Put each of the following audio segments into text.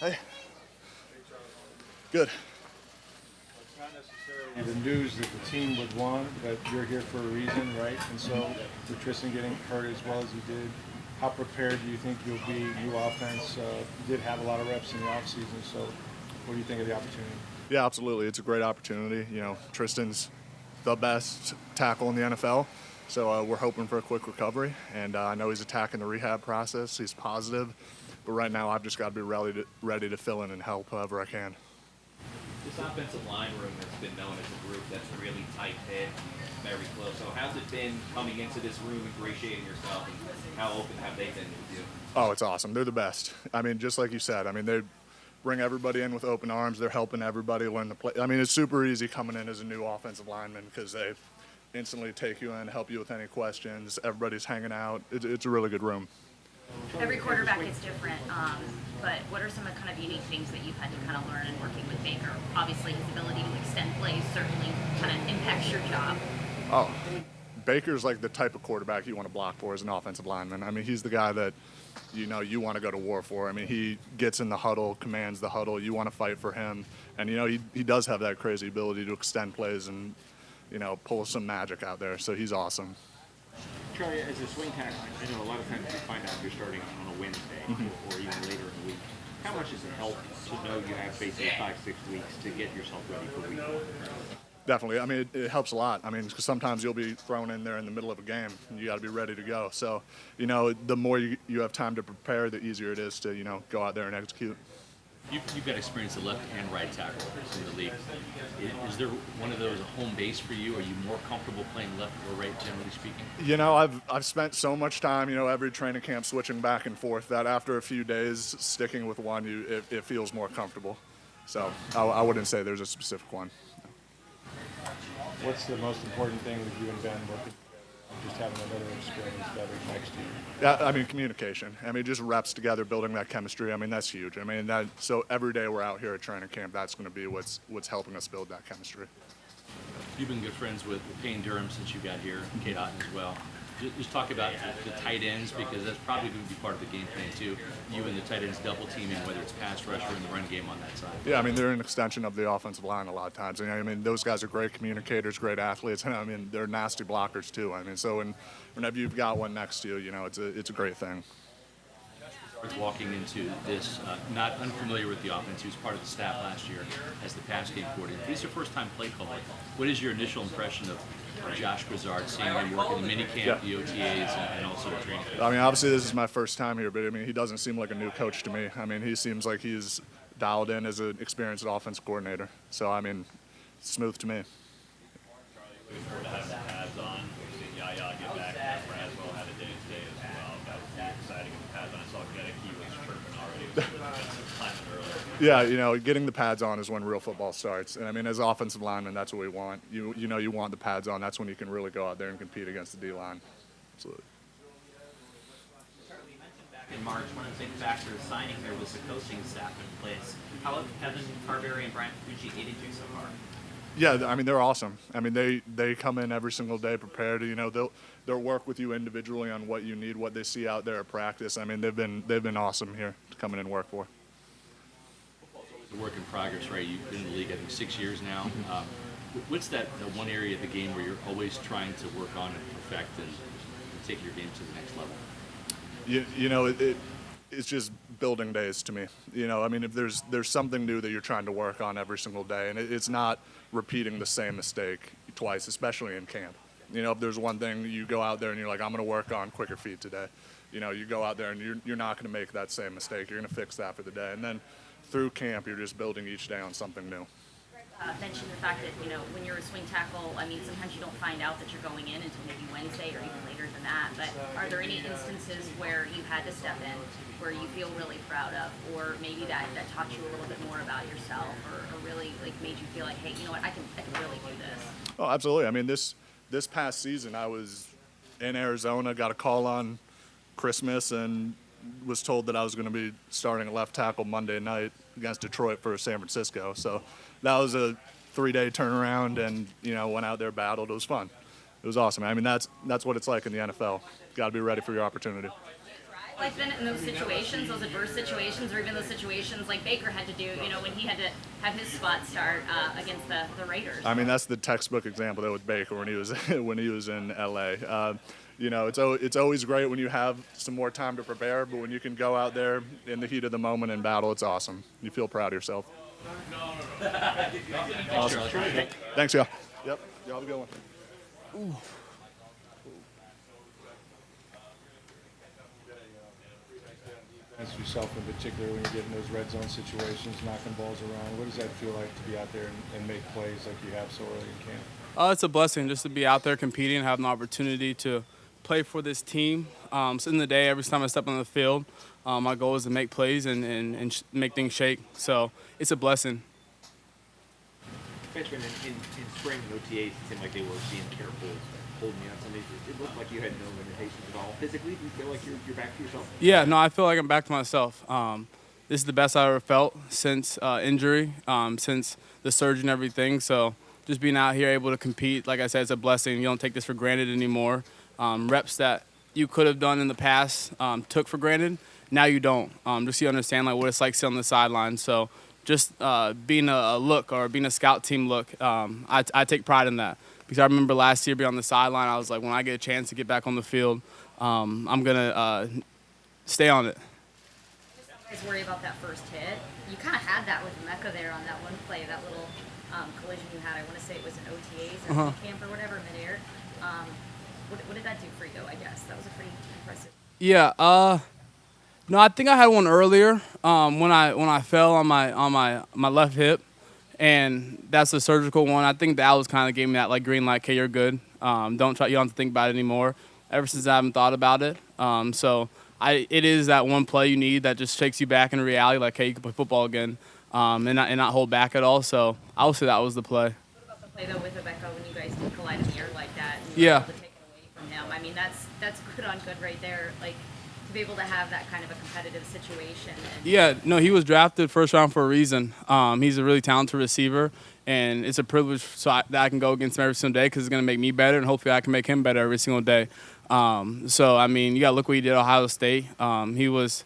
Hey. Good. It's not necessarily the news that the team would want, but you're here for a reason, right? And so with Tristan getting hurt as well as he did, how prepared do you think you'll be? New offense, you did have a lot of reps in the offseason, so what do you think of the opportunity? Yeah, absolutely. It's a great opportunity. Tristan's the best tackle in the NFL, so we're hoping for a quick recovery. And I know he's attacking the rehab process. He's positive, but right now I've just got to be ready to fill in and help however I can. This offensive line room has been known as a group that's really tight-knit, very close. So how's it been coming into this room, ingratiating yourself, and how open have they been with you? Oh, it's awesome. They're the best. I mean, just like you said, they bring everybody in with open arms. They're helping everybody learn the play. I mean, it's super easy coming in as a new offensive lineman because they instantly take you in, help you with any questions. Everybody's hanging out. It's a really good room. Every quarterback is different, but what are some of the kind of unique things that you've had to kind of learn in working with Baker? Obviously, his ability to extend plays certainly kind of impacts your job. Oh, Baker's like the type of quarterback you want to block for as an offensive lineman. I mean, he's the guy that you want to go to war for. I mean, he gets in the huddle, commands the huddle. You want to fight for him, and he does have that crazy ability to extend plays and pull some magic out there. So he's awesome. Charlie, as a swing tackle, I know a lot of times you find out you're starting on a Wednesday or even later in the week. How much does it help to know you have basically 5-6 weeks to get yourself ready for week one? Definitely. I mean, it helps a lot. I mean, because sometimes you'll be thrown in there in the middle of a game, and you got to be ready to go. So, the more you have time to prepare, the easier it is to, go out there and execute. You've got experience at left and right tackle in the league. Is there one of those a home base for you? Are you more comfortable playing left or right, generally speaking? I've spent so much time, every training camp switching back and forth that after a few days sticking with one, it feels more comfortable. So I wouldn't say there's a specific one. What's the most important thing with you and Ben working together? Just having another experience better next to you. Yeah, I mean, communication. I mean, just reps together, building that chemistry. I mean, that's huge. I mean, so every day we're out here at training camp, that's going to be what's helping us build that chemistry. You've been good friends with Payne Durham since you got here, Kate Otten as well. Just talk about the tight ends, because that's probably going to be part of the game plan too. You and the tight ends double teaming, whether it's pass rush or in the run game on that side. Yeah, I mean, they're an extension of the offensive line a lot of times. I mean, those guys are great communicators, great athletes, and I mean, they're nasty blockers too. I mean, so whenever you've got one next to you, it's a great thing. Walking into this, not unfamiliar with the offense, he was part of the staff last year as the pass game coordinator. He's your first-time play caller. What is your initial impression of Josh Grizzard, seeing him work in the minicamp, the OTAs, and also at training? I mean, obviously this is my first time here, but I mean, he doesn't seem like a new coach to me. I mean, he seems like he's dialed in as an experienced offense coordinator. So, I mean, smooth to me. Looking forward to having the pads on. We've seen Yaya get back, and Braswell had a day today as well. That was pretty exciting. And the pads on, I saw Gedeke was chirping already. Climbing early. Yeah, getting the pads on is when real football starts. And I mean, as offensive linemen, that's what we want. You want the pads on. That's when you can really go out there and compete against the D-line. Absolutely. Charlie, you mentioned back in March, one of the big factors signing here was the coaching staff in place. How have Kevin Carberry and Brian Fucci aided you so far? Yeah, I mean, they're awesome. I mean, they come in every single day prepared. They'll work with you individually on what you need, what they see out there at practice. I mean, they've been awesome here to come in and work for. It's a work in progress, right? You've been in the league, I think, 6 years now. What's that one area of the game where you're always trying to work on and perfect and take your game to the next level? It's just building days to me. I mean, if there's something new that you're trying to work on every single day, and it's not repeating the same mistake twice, especially in camp. If there's one thing, you go out there and you're like, I'm going to work on quicker feet today. You go out there and you're not going to make that same mistake. You're going to fix that for the day. And then through camp, you're just building each day on something new. Mentioned the fact that, when you're a swing tackle, I mean, sometimes you don't find out that you're going in until maybe Wednesday or even later than that. But are there any instances where you had to step in, where you feel really proud of, or maybe that taught you a little bit more about yourself, or really made you feel like, hey, you know what, I can really do this? Oh, absolutely. I mean, this past season, I was in Arizona, got a call on Christmas, and was told that I was going to be starting at left tackle Monday night against Detroit for San Francisco. So that was a 3-day turnaround, and went out there, battled. It was fun. It was awesome. I mean, that's what it's like in the NFL. Got to be ready for your opportunity. Like then in those situations, those adverse situations, or even those situations like Baker had to do, when he had to have his spot start against the Raiders. I mean, that's the textbook example there with Baker when he was when he was in LA. It's always great when you have some more time to prepare, but when you can go out there in the heat of the moment in battle, it's awesome. You feel proud of yourself. Awesome. Thanks, y'all. Yep. Y'all have a good one. Ooh. As yourself in particular, when you get in those red zone situations, knocking balls around, what does that feel like to be out there and make plays like you have so early in camp? It's a blessing just to be out there competing and have an opportunity to play for this team. So in the day, every time I step on the field, my goal is to make plays and make things shake. So it's a blessing. Benjamin, in spring and OTAs, it seemed like they were being careful, holding you on some days. It looked like you had no limitations at all. Physically, do you feel like you're back to yourself? Yeah, no, I feel like I'm back to myself. This is the best I've ever felt since injury, since the surgery and everything. So just being out here able to compete, like I said, it's a blessing. You don't take this for granted anymore. Reps that you could have done in the past took for granted. Now you don't. Just you understand like what it's like sitting on the sideline. So just being a look or being a scout team look, I take pride in that. Because I remember last year being on the sideline, I was like, when I get a chance to get back on the field, I'm going to stay on it. Some guys worry about that first hit. You kind of had that with Mecca there on that one play, that little collision you had. I want to say it was in OTAs or camp or whatever, midair. What did that do for you, I guess? That was a pretty impressive. Yeah, no, I think I had one earlier when I fell on my left hip, and that's the surgical one. I think that was kind of gave me that like green light. Okay, you're good. You don't have to think about it anymore. Ever since I haven't thought about it. It is that one play you need that just takes you back in reality. Like, hey, you can play football again, and not hold back at all. So I would say that was the play. What about the play though with Rebecca when you guys did collide in the air like that? And Yeah. Able to take it away from him. I mean, that's good on good right there. Like to be able to have that kind of a competitive situation. Yeah, no, he was drafted first round for a reason. He's a really talented receiver, and it's a privilege that I can go against him every single day because it's going to make me better, and hopefully I can make him better every single day. I mean, you got to look what he did at Ohio State. He was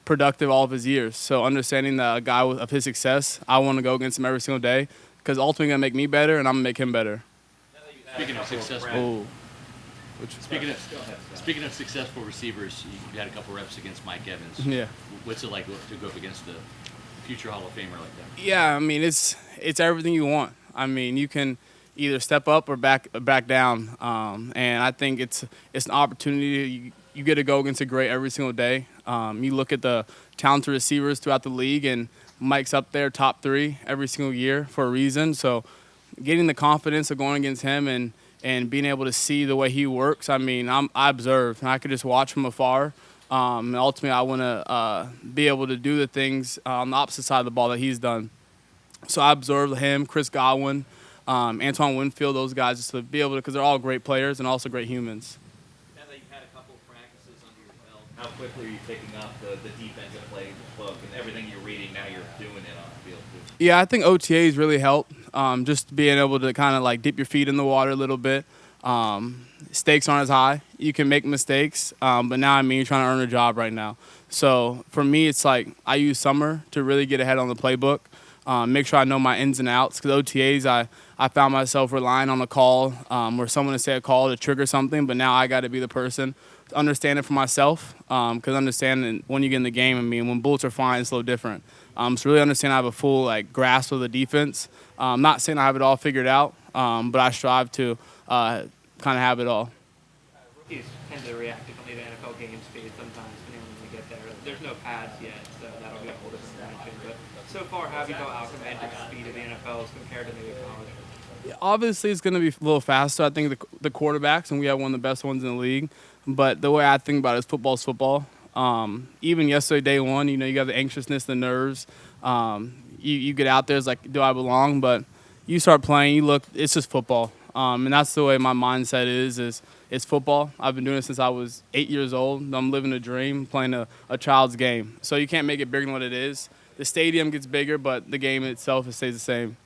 productive all of his years. So understanding that a guy of his success, I want to go against him every single day because ultimately going to make me better, and I'm going to make him better. Speaking of successful, speaking of successful receivers, you had a couple reps against Mike Evans. Yeah. What's it like to go up against the future Hall of Famer like that? Yeah, I mean it's everything you want. I mean you can either step up or back down, and I think it's an opportunity. You get to go against a great every single day. You look at the talented receivers throughout the league, and Mike's up there top 3 every single year for a reason. So getting the confidence of going against him and being able to see the way he works, I mean, I observe, and I could just watch from afar. And ultimately, I want to be able to do the things on the opposite side of the ball that he's done. So I observed him, Chris Godwin, Antoine Winfield, those guys, just to be able to, because they're all great players and also great humans. Now that you've had a couple of practices under your belt, how quickly are you picking up the defensive play, the book, and everything you're reading now you're doing it on the field too? Yeah, I think OTAs really help. Just being able to kind of like dip your feet in the water a little bit. Stakes aren't as high. You can make mistakes, but now I mean you're trying to earn a job right now. So for me, it's like I use summer to really get ahead on the playbook, make sure I know my ins and outs. Because OTAs, I found myself relying on a call or someone to say a call to trigger something, but now I got to be the person to understand it for myself. Because understanding when you get in the game, I mean, when bullets are flying, it's a little different. So really understand I have a full like grasp of the defense. I'm not saying I have it all figured out, but I strive to kind of have it all. Rookies tend to react differently to NFL game speed sometimes, depending on when they get there. There's no pads yet, so that'll be a whole different dimension. But so far, how have you felt acclimated to the speed of the NFL as compared to maybe college? Yeah, obviously, it's going to be a little faster. I think the quarterbacks, and we have one of the best ones in the league. But the way I think about it is football's football. Even yesterday, day one, you got the anxiousness, the nerves. You get out there, it's like, do I belong? But you start playing, you look, it's just football. And that's the way my mindset is it's football. I've been doing it since I was 8 years old. I'm living a dream, playing a child's game. So you can't make it bigger than what it is. The stadium gets bigger, but the game itself, it stays the same.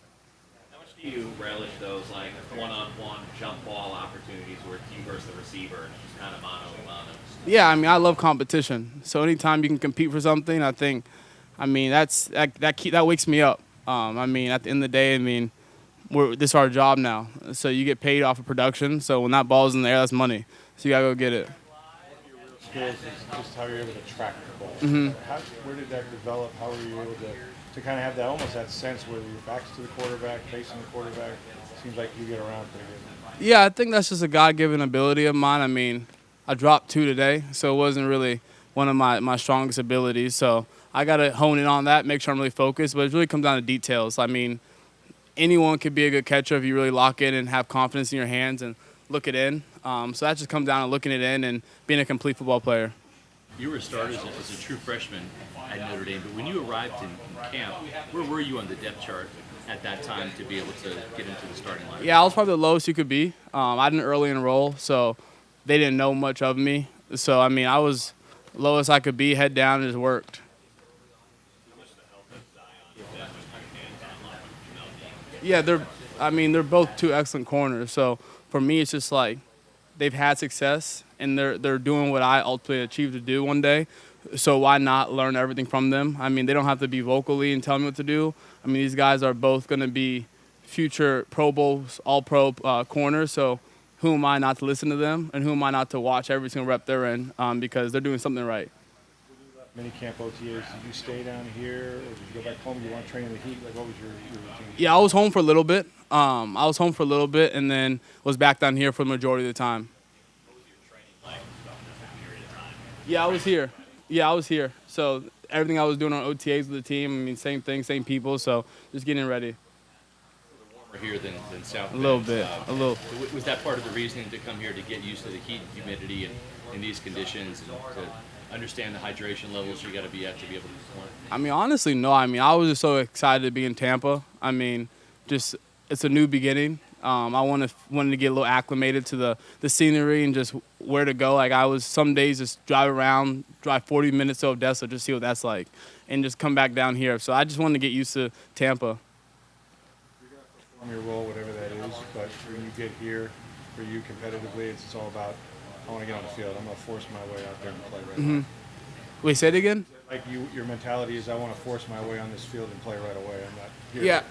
How much do you relish those one-on-one jump ball opportunities where it's you versus the receiver and it's just kind of mano a mano? Yeah, I mean, I love competition. So anytime you can compete for something, I mean, that wakes me up. I mean, at the end of the day, I mean, this is our job now. So you get paid off of production. So when that ball's in the air, that's money. So you gotta go get it. Skills is just how you're able to track the ball. Mm-hmm. Where did that develop? How were you able to kind of have that almost that sense where your back's to the quarterback, facing the quarterback? Seems like you get around pretty good. Yeah, I think that's just a God-given ability of mine. I mean, I dropped 2 today, so it wasn't really one of my strongest abilities. So I got to hone in on that, make sure I'm really focused. But it really comes down to details. I mean, anyone could be a good catcher if you really lock in and have confidence in your hands and look it in. So that just comes down to looking it in and being a complete football player. You were a starter as a true freshman at Notre Dame, but when you arrived in camp, where were you on the depth chart at that time to be able to get into the starting lineup? Yeah, I was probably the lowest you could be. I didn't early enroll, so they didn't know much of me. So, I mean, I was lowest I could be, head down, and just worked. Yeah, they're both 2 excellent corners. So for me, it's just like they've had success and they're doing what I ultimately achieved to do one day. So why not learn everything from them? I mean, they don't have to be vocally and tell me what to do. I mean, these guys are both going to be future Pro Bowls, All-Pro corners. So who am I not to listen to them, and who am I not to watch every single rep they're in because they're doing something right. Mini camp OTAs, did you stay down here or did you go back home? You want to train in the heat? Like, what was your routine? Yeah, I was home for a little bit. And then was back down here for the majority of the time. Yeah, I was here. So everything I was doing on OTAs with the team, I mean, same thing, same people. So just getting ready. Warmer here than South A little Bend. bit. Was that part of the reasoning to come here to get used to the heat and humidity and in these conditions and to understand the hydration levels you got to be at to be able to perform? I mean, honestly, no. I mean, I was just so excited to be in Tampa. I mean, just it's a new beginning. I wanted to get a little acclimated to the scenery and just where to go. Like I was some days just drive 40 minutes to Odessa, just see what that's like, and just come back down here. So I just wanted to get used to Tampa. Perform your role, whatever that is, but when you get here, for you competitively, it's all about, I want to get on the field. I'm going to force my way out there and play right away. Wait, say it again? Like your mentality is, I want to force my way on this field and play right away. I'm not here. Yeah,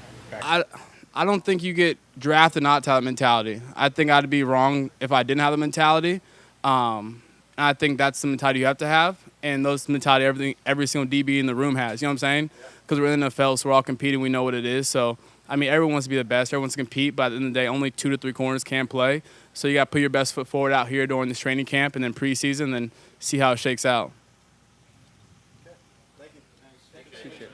I don't think you get drafted not to have a mentality. I think I'd be wrong if I didn't have the mentality. And I think that's the mentality you have to have, and those mentality every single DB in the room has. You know what I'm saying? Because we're in the NFL, so we're all competing. We know what it is. So I mean, everyone wants to be the best. Everyone wants to compete. But at the end of the day, only 2 to 3 corners can play. So you got to put your best foot forward out here during this training camp and then preseason, and then see how it shakes out. Thank you. Appreciate it.